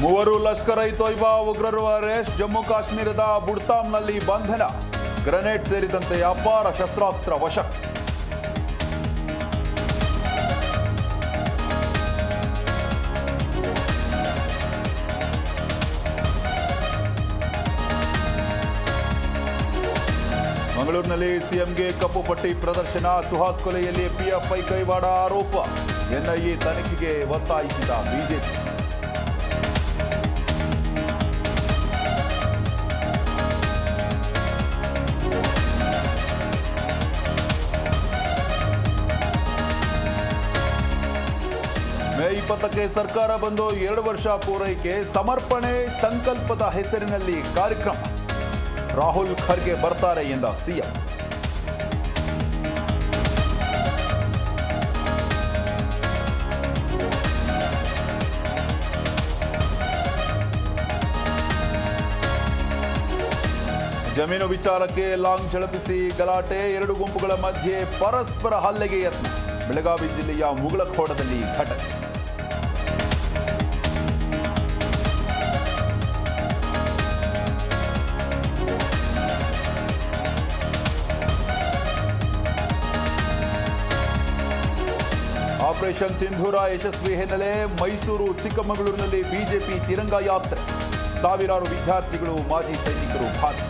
ಮೂವರು ಲಷ್ಕರ್ ಇ ತೊಯ್ಬಾ ಉಗ್ರರು ಅರೆಸ್ಟ್. ಜಮ್ಮು ಕಾಶ್ಮೀರದ ಬುಡ್ತಾಮ್ನಲ್ಲಿ ಬಂಧನ. ಗ್ರೆನೇಡ್ ಸೇರಿದಂತೆ ಅಪಾರ ಶಸ್ತ್ರಾಸ್ತ್ರ ವಶ. ಮಂಗಳೂರಿನಲ್ಲಿ ಸಿಎಂಗೆ ಕಪ್ಪು ಪಟ್ಟಿ ಪ್ರದರ್ಶನ. ಸುಹಾಸ್ ಕೊಲೆಯಲ್ಲಿ ಪಿಎಫ್ಐ ಕೈವಾಡ ಆರೋಪ. ಎನ್ಐಎ ತನಿಖೆಗೆ ಒತ್ತಾಯಿಸಿದ ಬಿಜೆಪಿ. ಮೇ 20ಕ್ಕೆ ಸರ್ಕಾರ ಬಂದು 2 ವರ್ಷ ಪೂರೈಕೆ. ಸಮರ್ಪಣೆ ಸಂಕಲ್ಪದ ಹೆಸರಿನಲ್ಲಿ ಕಾರ್ಯಕ್ರಮ. ರಾಹುಲ್ ಖರ್ಗೆ ಬರ್ತಾರೆ ಎಂದ ಸಿಎಂ. ಜಮೀನು ವಿಚಾರಕ್ಕೆ ಲಾಂಗ್ ಝಳಪಿಸಿ ಗಲಾಟೆ. 2 ಗುಂಪುಗಳ ಮಧ್ಯೆ ಪರಸ್ಪರ ಹಲ್ಲೆಗೆ ಯತ್ನ. ಬೆಳಗಾವಿ ಜಿಲ್ಲೆಯ ಮುಗಳಖೋಡದಲ್ಲಿ ಘಟನೆ. ಆಪರೇಷನ್ ಸಿಂಧೂರ ಯಶಸ್ವಿ ಹಿನ್ನೆಲೆ ಮೈಸೂರು, ಚಿಕ್ಕಮಗಳೂರಿನಲ್ಲಿ ಬಿಜೆಪಿ ತಿರಂಗ ಯಾತ್ರೆ. ಸಾವಿರಾರು ವಿದ್ಯಾರ್ಥಿಗಳು, ಮಾಜಿ ಸೈನಿಕರು ಭಾಗಿ.